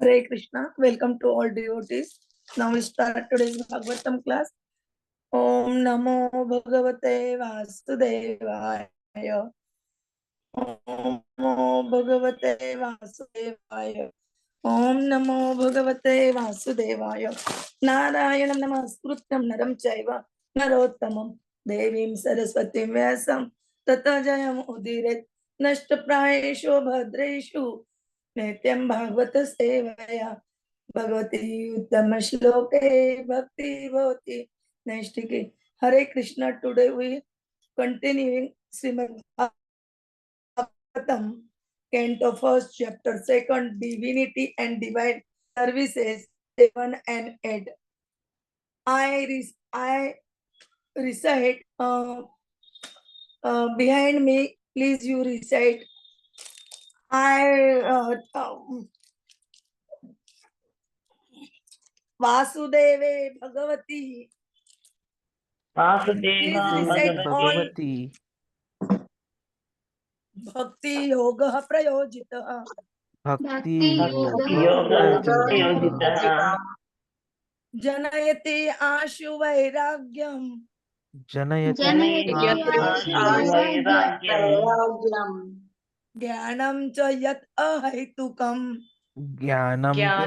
Hare Krishna. Welcome to all devotees. Now we start today's Bhagavatam class. Om Namo Bhagavate Vasudevaya. Om Namo Bhagavate Vasudevaya. Om Namo Bhagavate Vasudevaya. Narayanam Namaskrutam Naram Chaiva Narottamam Devim Saraswatim Vyasam Tata Jayam Udiret Nashtaprayeshu Bhadreshu Nityam Bhagavata Sevaya Bhagavati Uttama Shloke Bhakti Bhavati Naistiki. Hare Krishna. Today we continuing Srimad Bhagavatam, canto first, chapter second, divinity and divine services, 7 and 8. I recite behind me. Please you recite. Vasudeve Bhagavati. Vasudeva Please recite all. Bhagavati. Bhakti Yoga Prayojita. Bhakti Yoga Prayojita. Janayati Ashu Vairagyam. Janayati Vairagyam. Jnanam cha yat ahaitukam. Jnanam cha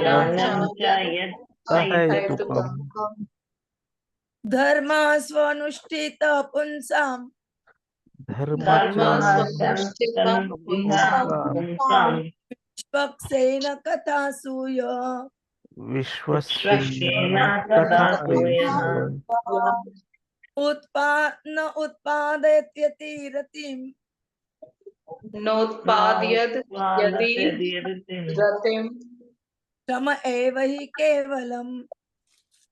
yat ahaitukam. Dharma svanushtita punsam. Dharma punsam. Vishvaksena kathasuya. Vishwasena kathasuya. Utpadna utpadetyati ratim. Notpadyad yadi ratim Shama eva hi kevalam.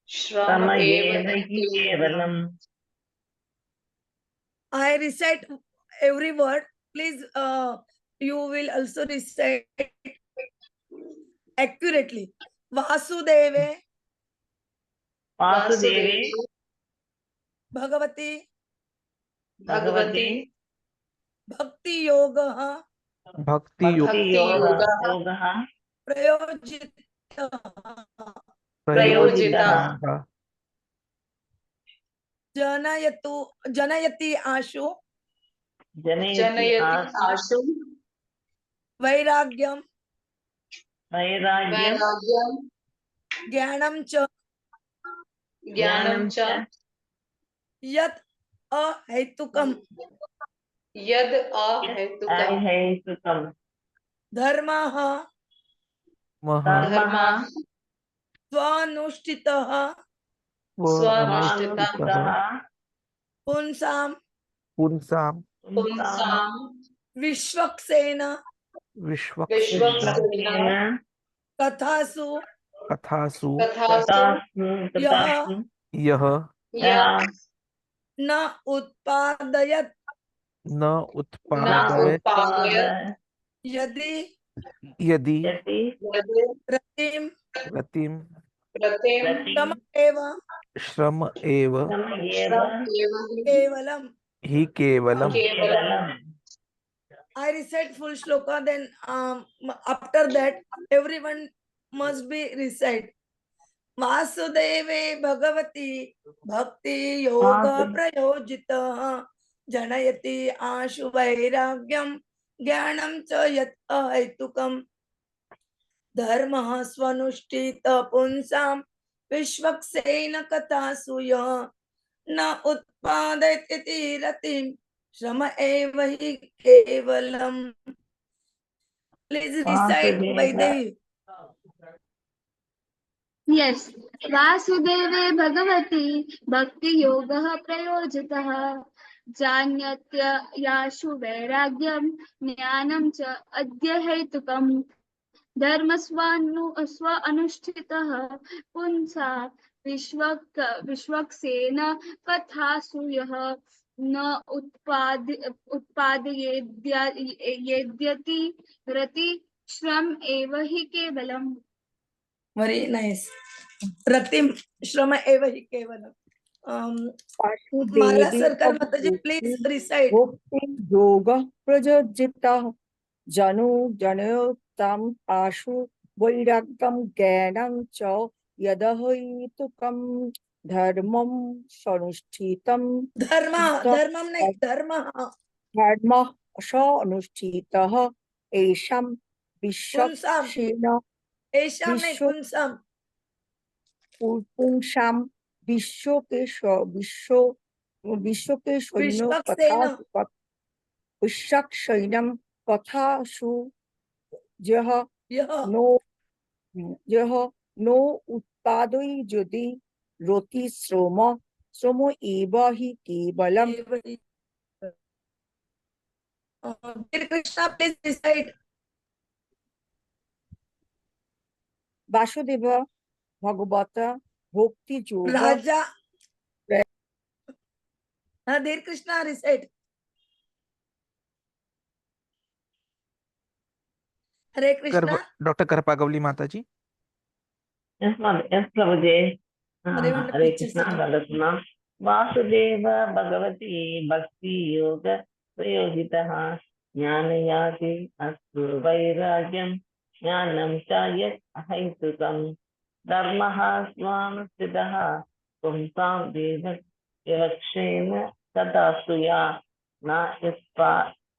Shrama eva hi kevalam. I recite every word. Please, you will also recite accurately. Vasudeve Vasudeve Bhagavati Bhagavati Bhakti Yoga Bhakti Yoga Prayojita Janayati Ashu Janayati Ashu Vairagyam Vairagyam Jnanam cha Yat ahaitukam. Yad ahaitukam Dharma Dharma Svanushtita Swanushtita Punsam Punsam Vishvaksena Vishwaksena Kathasu Yah Na Utpadayat Yadi Ratim Shama eva Kevalam. Hi kevalam. I recite full shloka, then after that everyone must be recite. Vasudeve Bhagavati Bhakti Yoga Prayojita Janayati Ashu Vairagyam Jnanam cha yat ahaitukam Dharma svanushtita punsam Vishvaksena kathasuya Na utpadayati ratim Shrama eva hi kevalam. Please recite Vaidehi. Yes. Vasudeve Bhagavati Bhakti Yoga Prayojitah Janyatya Yashu Vairagyam Jnanam cha Adhyahaitukam Dharmasvanu Swa Anushthitah Punsa Vishwaksena Kathasuyah न उत्पादयेद्यति रति श्रम एव हि केवलम. Very nice. Ratim Shrama eva hi kevalam. Mala Sarkar Mataji, please recite. Yoga Prajajita Janu Janayotam Ashu वैराग्यं ज्ञानं च यदहैतुकं धर्मं सनुष्ठितं धर्मम नहीं, धर्म धर्मः अनुष्ठितः एषां पुंसाम, विश्वक्षेण ऐशाम नहीं, पुंसाम पुंसां विश्वके सैन्य विश्वक्सेन विश्वक्षेणं कथासु यः यह यः नो उत्पादयति रति श्रम एव हि केवलम् Dear Krishna, please decide. Vasudev भगवत भक्ति योग Raja. Dear Krishna, recite. Hare Krishna. Doctor Karpagavalli Mata ji. Yes, ma'am. Yes, Prabhuji. Hare Hare Krishna, Bhagatna. Vasudeva Bhagavati Bhakti Yoga Prayojitaha Jnanayati Astu Vairagyam Jnanam Chayat Ahaitukam Dharmaha Swanasidaha Pumtam Vedak Yakshena Tadasuya Na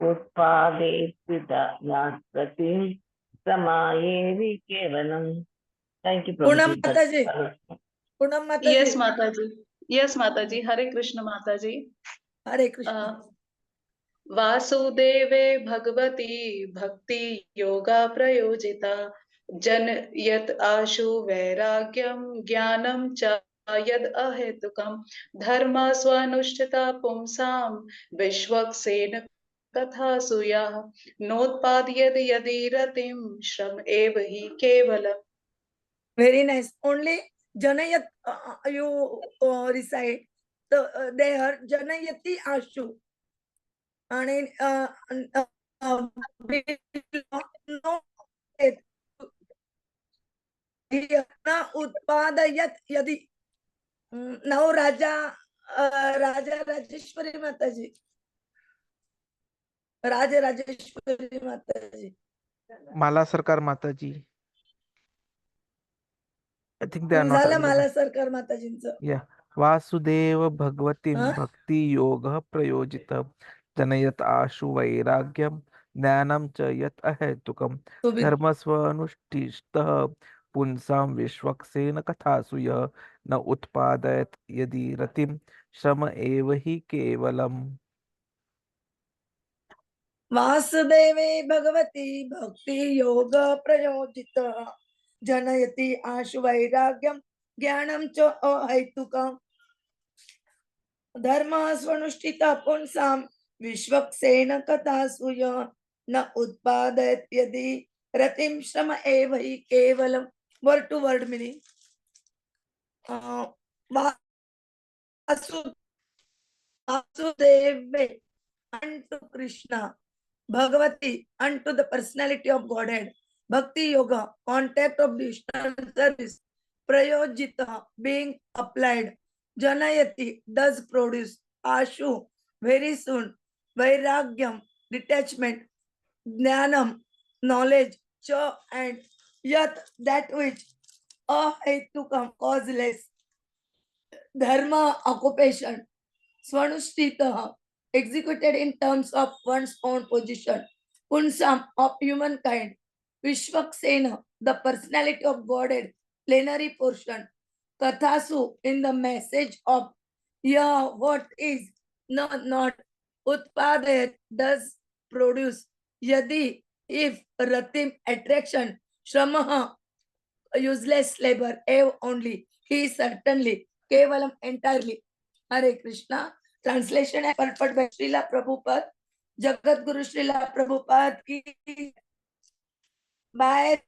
Utpadetida Yatratim Samayevi Kevalam. Thank you, Punam Prabhuji. Mataji. Punam Mataji. Yes, Mataji. Yes, Mataji. Hare Krishna, Mataji. Hare Krishna. वासुदेवे Bhagwati भक्ति योगा प्रयोजिता जनयत आशु वैराग्यम ज्ञानम च यद अहेतुकम धर्म स्वानुष्ठिता पुंसां विश्वक्सेन कथा सुया नोत्पादयद यदि रतिम श्रम एव हि केवलम. Very nice. Only Janayat you recite. There Janayati Ashu. And उत्पादयत यदि. Now Raja Rajeshwari Mataji. Raja Rajeshwari Mataji. माला सरकार माता जी। I think they are not झालं available. मला सरकार माताजींचं. Yeah. वासुदेव भगवतीं Huh? भक्ति योगः प्रयोजितः जनयत आशु वैराग्यम ज्ञानम च यत् अहेतुकम तो भी धर्मस्वनुष्ठितः पुंसां विश्वक्सेन कथासु यः न उत्पादयत् यदि रतिं श्रम एव हि केवलम्। वासुदेवे भगवती भक्ति योग प्रयोजित जनयति आशु वैराग्यम ज्ञानम च अहैतुकम् धर्म स्वनुष्ठित पुंसां विश्वक्सेन कथासु यः न उत्पादयत् यदि रतिं श्रम एव हि केवलम्. Word to word meaning. Vasudeva unto Krishna, Bhagavati unto the personality of Godhead, Bhakti Yoga contact of devotional service, Prayojita being applied, Janayati does produce, Ashu very soon, Vairagyam detachment, Jnanam knowledge, Cha and Yat that which, Ahaitukam causeless, Dharma occupation, Swanushtita executed in terms of one's own position, Punsam of humankind, Vishwaksena the personality of Godhead, plenary portion, Kathasu in the message of Yah what is not Utpadayat does produce, Yadi if Ratim attraction, Shramaha useless labor, Ev only, he certainly, Kevalam entirely. Hare Krishna. Translation and purport by Srila Prabhupada, Jagat Guru Srila Prabhupada ki by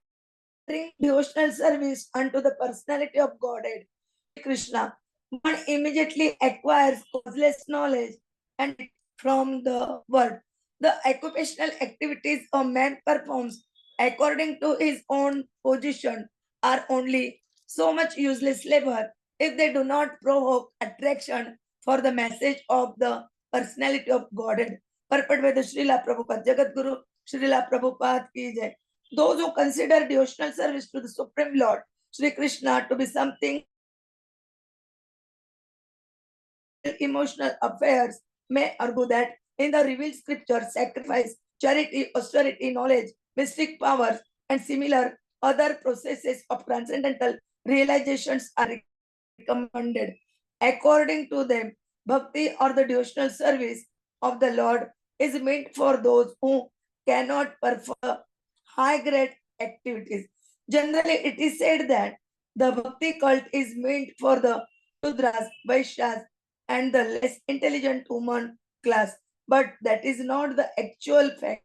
devotional service unto the personality of Godhead, Krishna, one immediately acquires causeless knowledge and from the word. The occupational activities a man performs according to his own position are only so much useless labor if they do not provoke attraction for the message of the personality of Godhead. Purport by the Srila Prabhupada, Jagat Guru Srila Prabhupada ki jai. Those who consider devotional service to the Supreme Lord, Sri Krishna, to be something emotional affairs may argue that in the revealed scripture, sacrifice, charity, austerity, knowledge, mystic powers, and similar other processes of transcendental realizations are recommended. According to them, bhakti or the devotional service of the Lord is meant for those who cannot perform high grade activities. Generally, it is said that the bhakti cult is meant for the Shudras, Vaishyas, and the less intelligent human class, but that is not the actual fact.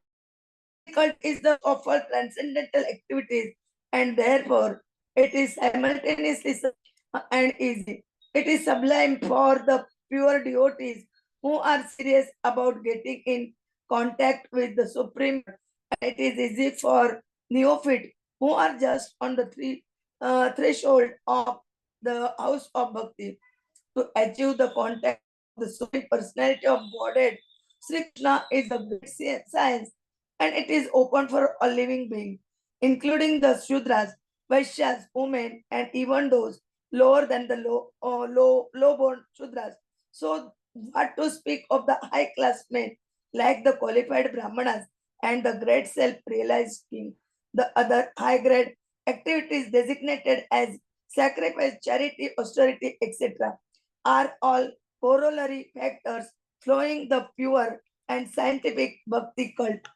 Cult is the of all transcendental activities, and therefore it is simultaneously and easy. It is sublime for the pure devotees who are serious about getting in contact with the Supreme. It is easy for neophyte who are just on the threshold of the house of bhakti to achieve the contact of the Supreme Personality of Godhead. Sri Krishna is a great science and it is open for a living being, including the Shudras, Vaishyas, women, and even those lower than the low-born Shudras. So, what to speak of the high class men like the qualified Brahmanas and the great self-realized king? The other high-grade activities designated as sacrifice, charity, austerity, etc., are all corollary factors flowing the pure and scientific bhakti cult.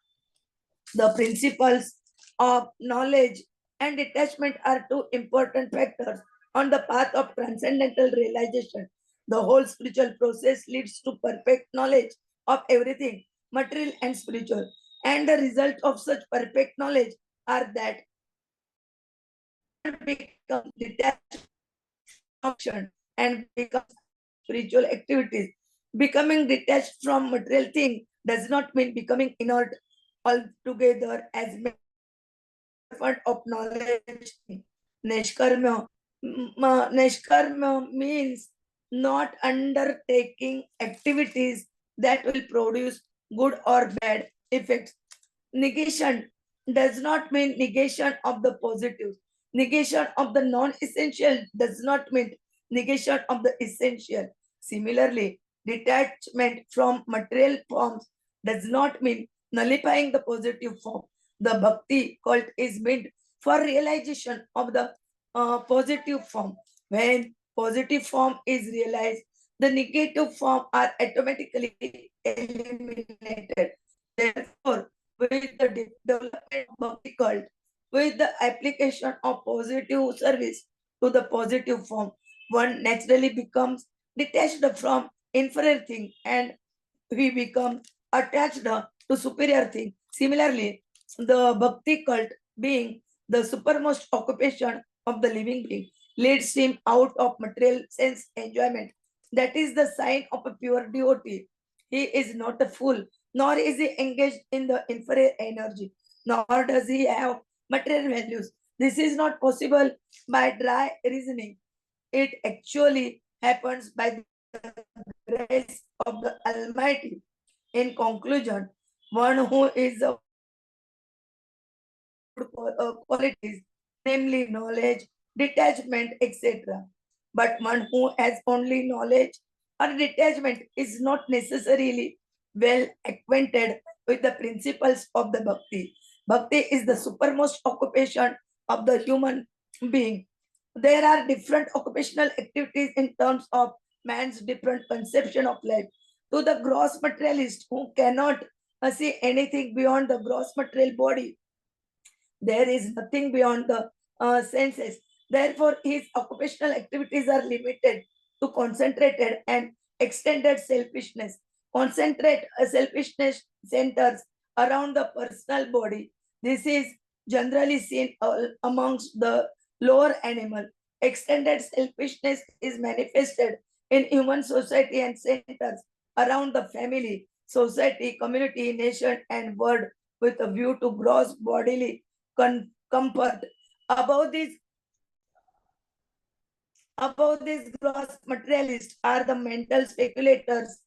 The principles of knowledge and detachment are two important factors on the path of transcendental realization. The whole spiritual process leads to perfect knowledge of everything, material and spiritual. And the result of such perfect knowledge are that become detached function and become spiritual activities. Becoming detached from material thing does not mean becoming inert altogether as of knowledge. Nishkarma. Nishkarma means not undertaking activities that will produce good or bad effects. Negation does not mean negation of the positives. Negation of the non-essential does not mean negation of the essential. Similarly, detachment from material forms does not mean nullifying the positive form. The bhakti cult is meant for realization of the positive form. When positive form is realized, the negative form are automatically eliminated. Therefore, with the development of bhakti cult, with the application of positive service to the positive form, one naturally becomes detached from inferior thing and we become attached to superior thing. Similarly, the bhakti cult being the supermost occupation of the living being leads him out of material sense enjoyment. That is the sign of a pure devotee. He is not a fool, nor is he engaged in the inferior energy, nor does he have material values. This is not possible by dry reasoning. It actually happens by the grace of the Almighty. In conclusion, one who is of qualities, namely knowledge, detachment, etc. But one who has only knowledge or detachment is not necessarily well acquainted with the principles of the bhakti. Bhakti is the supermost occupation of the human being. There are different occupational activities in terms of man's different conception of life. To the gross materialist who cannot see anything beyond the gross material body, there is nothing beyond the senses. Therefore, his occupational activities are limited to concentrated and extended selfishness. Concentrate selfishness centers around the personal body. This is generally seen amongst the lower animal. Extended selfishness is manifested in human society and centers around the family, society, community, nation, and world with a view to gross bodily comfort. Above these gross materialists are the mental speculators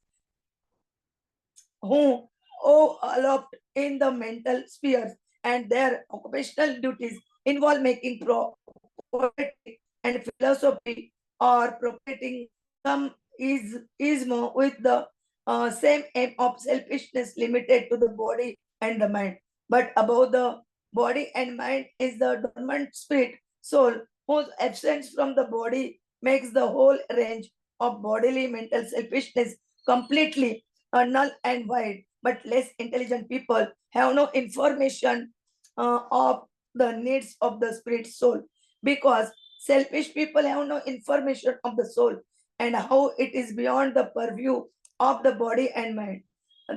who aloft in the mental spheres and their occupational duties involve making poetry and philosophy or propagating some ism with the same aim of selfishness limited to the body and the mind. But above the body and mind is the dormant spirit soul, whose absence from the body makes the whole range of bodily mental selfishness completely null and void. But less intelligent people have no information of the needs of the spirit soul, because selfish people have no information of the soul and how it is beyond the purview of the body and mind.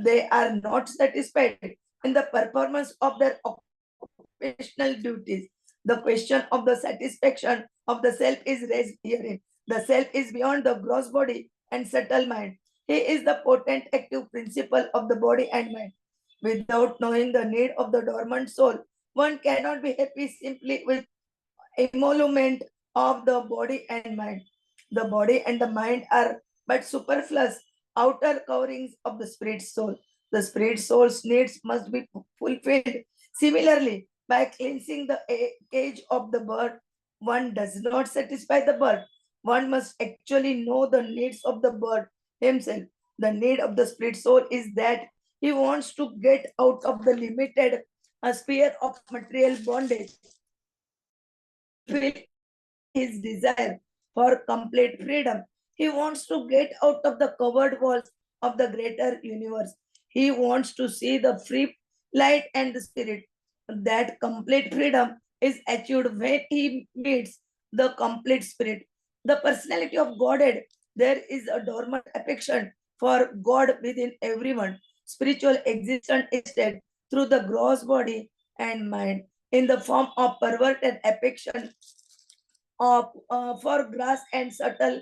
They are not satisfied in the performance of their occupational duties. The question of the satisfaction of the self is raised herein. The self is beyond the gross body and subtle mind. He is the potent active principle of the body and mind. Without knowing the need of the dormant soul, one cannot be happy simply with emolument of the body and mind. The body and the mind are but superfluous outer coverings of the spirit soul. The spirit soul's needs must be fulfilled. Similarly, by cleansing the cage of the bird, one does not satisfy the bird. One must actually know the needs of the bird himself. The need of the spirit soul is that he wants to get out of the limited sphere of material bondage. His desire for complete freedom. He wants to get out of the covered walls of the greater universe. He wants to see the free light and the spirit. That complete freedom is achieved when he meets the complete spirit. The personality of Godhead, there is a dormant affection for God within everyone. Spiritual existence is said through the gross body and mind in the form of perverted affection of for grass and subtle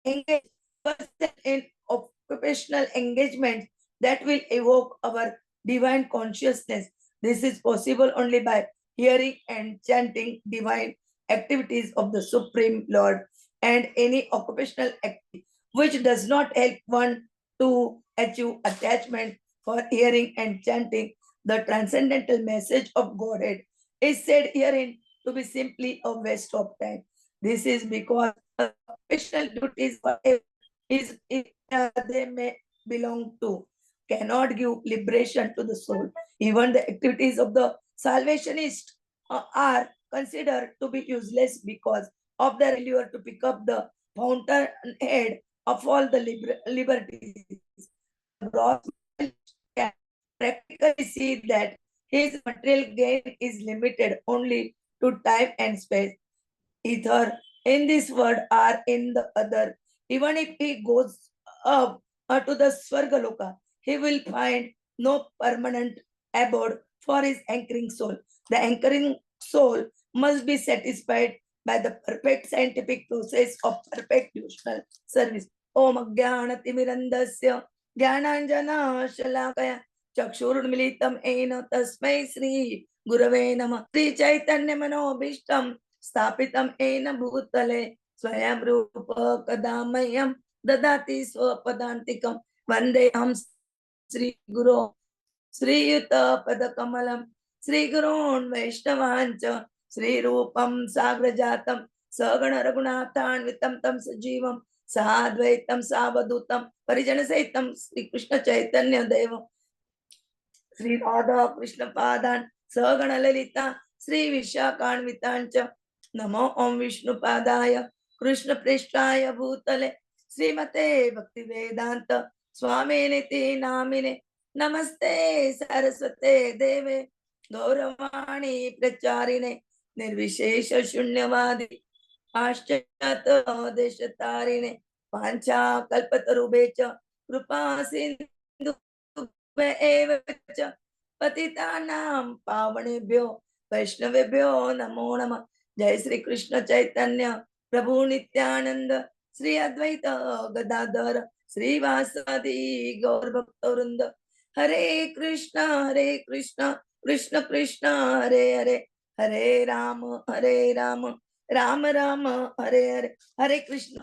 engage person in occupational engagement that will evoke our divine consciousness. This is possible only by hearing and chanting divine activities of the Supreme Lord, and any occupational activity which does not help one to achieve attachment for hearing and chanting the transcendental message of Godhead is said herein to be simply a waste of time. This is because occupational duties, whatever they may belong to, cannot give liberation to the soul. Even the activities of the salvationist are considered to be useless because of their failure to pick up the fountainhead of all the liberties. Gross can practically see that his material gain is limited only to time and space. Either in this world or in the other. Even if he goes up to the Swargaloka, he will find no permanent abode for his anchoring soul. The anchoring soul must be satisfied by the perfect scientific process of perfect devotional service. Om Jnanatimirandasya Jnananjana Shalakaya चक्षुरुन्मिलितं येन तस्मै श्री गुरवे नमः श्री चैतन्य मनोभीष्टं स्थापितं येन भूतले स्वयं रूप कदा मह्यं ददाति स्वपदान्तिकं वन्देऽहं श्री गुरो श्रीयुत पदकमलं श्रीगुरोन् वैष्णवान् च श्रीरूपं साग्रजातं सगण रघुनाथान्वितं तं सजीवं साद्वैतं सावधूतं परिजनसहितं श्रीकृष्ण चैतन्य देवं श्री राधा कृष्ण पादान सगण ललिता श्री विशाखान्वितांच नमो ओम विष्णु पादाय कृष्ण पृष्ठाय भूतले श्रीमते भक्ति वेदांत स्वामिनिति नामिने नमस्ते सरस्वते देवे गौरवाणी प्रचारिणे निर्विशेष शून्यवादी आश्चर्यत देशतारिणे पांचा कल्पतरुभे च कृपा सिंधु एव च पतितानां पावनेभ्यो वैष्णवेभ्यो नमो नमः। जय श्री कृष्ण चैतन्य प्रभु नित्यानंद श्री अद्वैत गदाधर श्रीवासादि गौर भक्तवृंद। हरे Krishna Krishna Krishna Hare Hare Hare Ram Ram Ram Hare Hare Hare Krishna.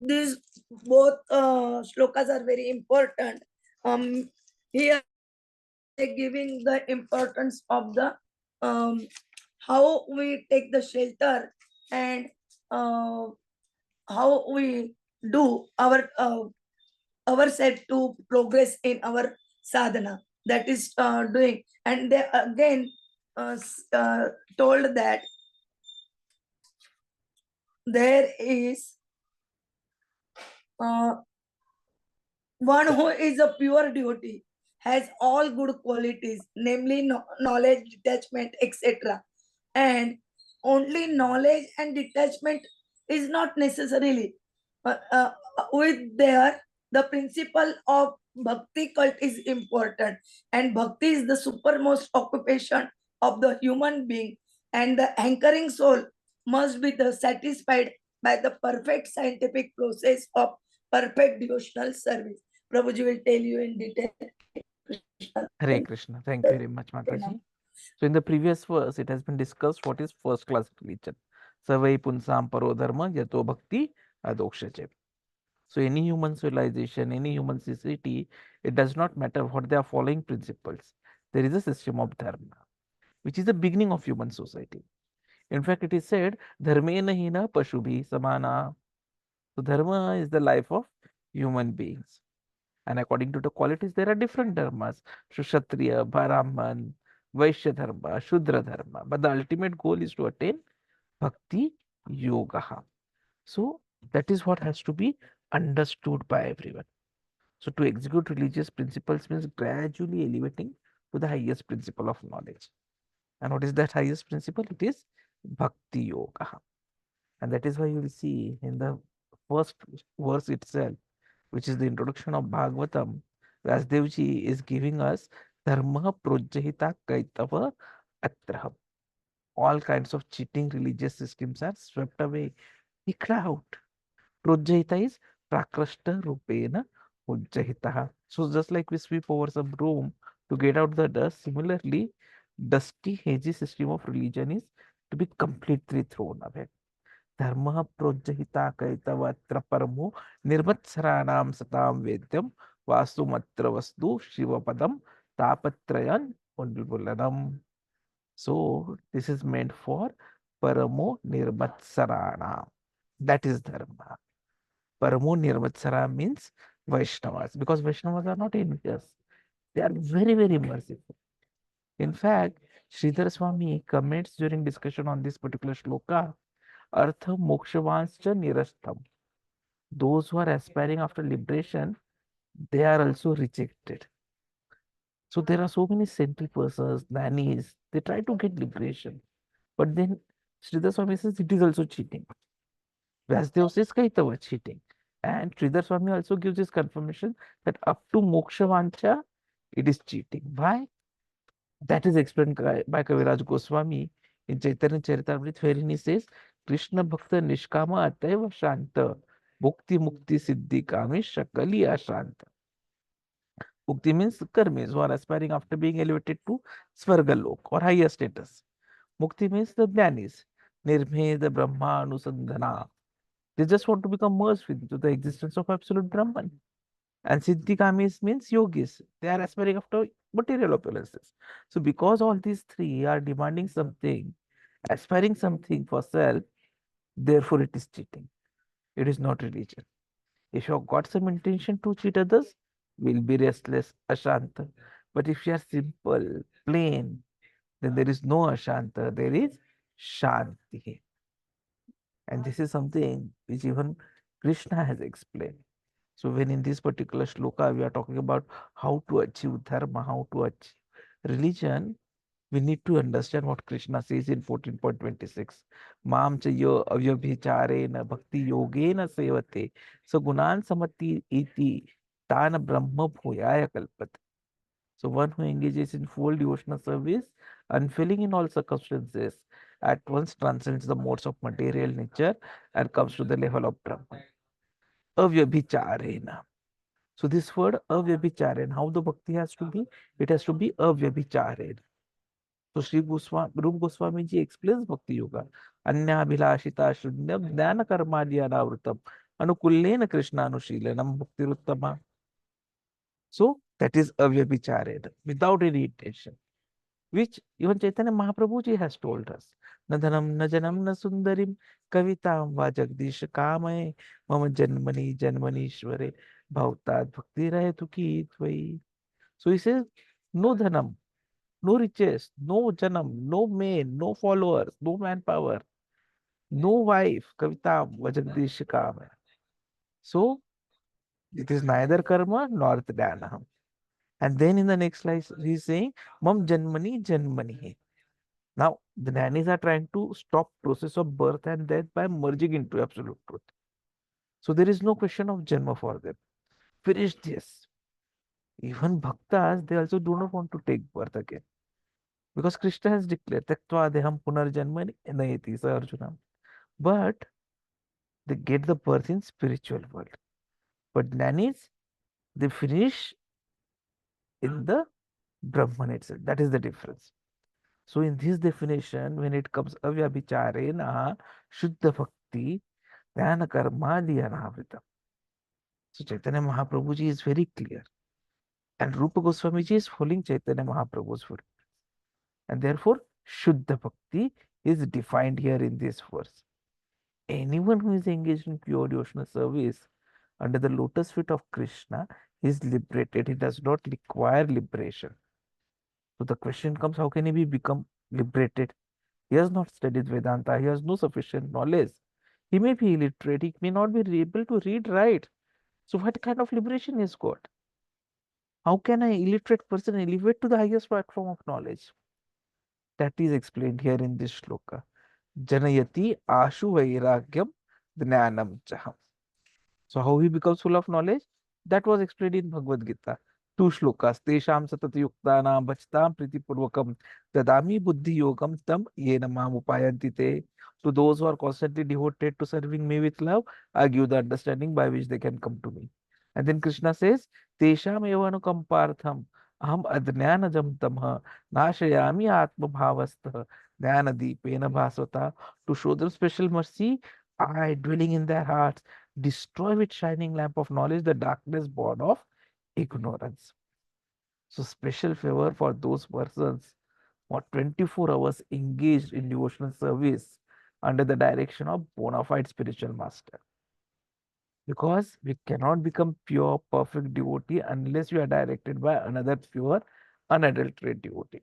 These both shlokas are very important. Here they giving the importance of the how we take the shelter and uh, how we do ourselves to progress in our sadhana, that is doing. And they again told that there is one who is a pure devotee, has all good qualities, namely knowledge, detachment, etc. And only knowledge and detachment is not necessarily with there. The principle of bhakti cult is important, and bhakti is the supermost occupation of the human being, and the anchoring soul must be satisfied by the perfect scientific process of perfect devotional service. Prabhuji will tell you in detail. Hare Krishna. Thank you very much, Mataji. So in the previous verse, it has been discussed what is first class religion. Savai punsam paro dharma yato bhakti adokshache. So any human civilization, any human society, it does not matter what they are following principles. There is a system of dharma, which is the beginning of human society. In fact, it is said, dharmena hina pashubhi samana. So dharma is the life of human beings. And according to the qualities, there are different dharmas. Kshatriya, Brahman, Vaishya dharma, Shudra dharma. But the ultimate goal is to attain bhakti yoga. So that is what has to be understood by everyone. So to execute religious principles means gradually elevating to the highest principle of knowledge. And what is that highest principle? It is bhakti yoga. And that is why you will see in the first verse itself, which is the introduction of Bhagavatam, Vyasdevji is giving us dharma projahita kaitava atraha. All kinds of cheating religious systems are swept away, kicked out. Projahita is prakrashta rupena ujjahita. So just like we sweep over some room to get out the dust, similarly, dusty, hazy system of religion is to be completely thrown away. धर्मः प्रोज्झिता कैतवत्र परमो निर्मत्सराणां सतां वेद्यं वास्तुमत्र वस्तु शिवपदं तापत्रयं उन्मूलनम्. So this is meant for paramo nirmatsaranam. That is dharma. Paramo nirmatsara means Vaishnavas, because Vaishnavas are not envious. They are very, very merciful. In fact, Sridhar Swami comments during discussion on this particular shloka, Artha Mokshavanscha Nirastham. Those who are aspiring after liberation, they are also rejected. So there are so many saintly persons, nannies, they try to get liberation. But then Sridhar Swami says it is also cheating. Vyasdev says Kaitava cheating. And Sridhar Swami also gives this confirmation that up to Mokshavanscha, it is cheating. Why? That is explained by Kaviraj Goswami in Chaitanya Charitamrita, wherein he says, Krishna Bhakta Nishkama Ataiva Shanta Bhukti Mukti Siddhi Kami Shakali Ashanta. Bhukti means karmis who are aspiring after being elevated to Svargalok or higher status. Mukti means the jnanis, Nirmeda Brahma Anusandhana. They just want to become merged into the existence of absolute Brahman. And Siddhikamis means yogis. They are aspiring after material opulences. So because all these three are demanding something, aspiring something for self, therefore it is cheating. It is not religion. If you have got some intention to cheat others, will be restless, ashanta. But if you are simple, plain, then there is no ashanta, there is shanti. And this is something which even Krishna has explained. So when in this particular shloka we are talking about how to achieve dharma, how to achieve religion, we need to understand what Krishna says in 14.26. Mam chayo avyabhicharena bhakti yogena sevate sagunan samati iti tana brahma bhuyaya kalpate. So one who engages in full devotional service, unfailing in all circumstances, at once transcends the modes of material nature and comes to the level of Brahman. Avyabhicharena. So this word avyabhicharen, how the bhakti has to be? It has to be avyabhicharen. So Sri Goswami, Rupa Goswami ji explains Bhakti Yoga. Anya Abhilashita Shunyam Jnana Karmadhyana Vrutam Anukullena Krishna Anushilanam Bhakti Ruttama. So That is avyabhicharena, without any intention, which even Chaitanya Mahaprabhu ji has told us. Na dhanam, na janam, na sundarim, kavitam va jagdish kamaye, mama janmani janmanishware, bhavtat bhakti rahe tu ki tvai. So he says, no dhanam, no riches, no janam, no main, no followers, no manpower, no wife, kavitam va jagdish kamaye. So it is neither karma nor dhyana. And then in the next slide, he's saying, Mam Janmani Janmani. Now, the nannies are trying to stop process of birth and death by merging into absolute truth. So there is no question of Janma for them. Finish this. Even Bhaktas, they also do not want to take birth again. Because Krishna has declared, Taktva deham punarjanmani nayati sa Arjuna. But they get the birth in spiritual world. But nannies, they finish in the Brahman itself. That is the difference. So in this definition, when it comes avyabhicharena, shuddha bhakti, dhyana karma dhyanavrita. So Chaitanya Mahaprabhu ji is very clear. And Rupa Goswami ji is following Chaitanya Mahaprabhu's footsteps. And therefore, shuddha bhakti is defined here in this verse. Anyone who is engaged in pure devotional service under the lotus feet of Krishna is liberated. He does not require liberation. So the question comes, how can he become liberated? He has not studied Vedanta. He has no sufficient knowledge. He may be illiterate. He may not be able to read, write. So what kind of liberation he has got? How can an illiterate person elevate to the highest platform of knowledge? That is explained here in this shloka. Janayati ashu vairagyam jnanam chaham. So how he becomes full of knowledge? That was explained in Bhagavad Gita. 2 shlokas. Tesham satati yuktanam bhajtam pritipurvakam dadami buddhi yogam tam yena mam upayanti te. To those who are constantly devoted to serving me with love, I give the understanding by which they can come to me. And then Krishna says, Tesham evanukampartham aham adnyanajam tamha nashayami atma bhavastha dhyana bhasvata. To show them special mercy, I, dwelling in their hearts, destroy with shining lamp of knowledge the darkness born of ignorance. So special favor for those persons who are 24 hours engaged in devotional service under the direction of bona fide spiritual master. Because we cannot become pure, perfect devotee unless we are directed by another pure, unadulterated devotee.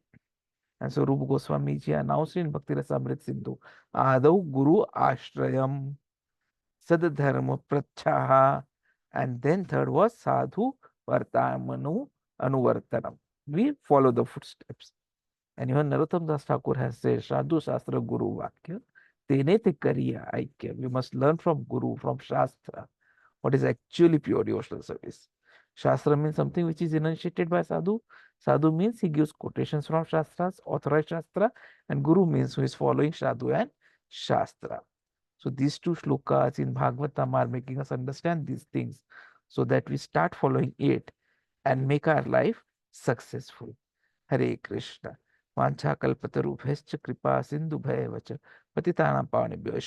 And so Rupa Goswami ji announced in Bhakti Rasamrit Sindhu, Adau Guru Ashrayam Sadharma Prachaha, and then third was Sadhu Vartamanu Anuvartanam. We follow the footsteps. And even Narottam Das Thakur has said, Sadhu Shastra Guru Vakya, Tene te kariya aikya. We must learn from Guru, from Shastra, what is actually pure devotional service. Shastra means something which is enunciated by Sadhu. Sadhu means he gives quotations from Shastras, authorized Shastra, and Guru means who is following Sadhu and Shastra. So these 2 shlokas in Bhagavatam are making us understand these things so that we start following it and make our life successful. Hare Krishna. Vancha kalpatarubhyascha kripa sindhubhaya vacha patitanam pavanebhyo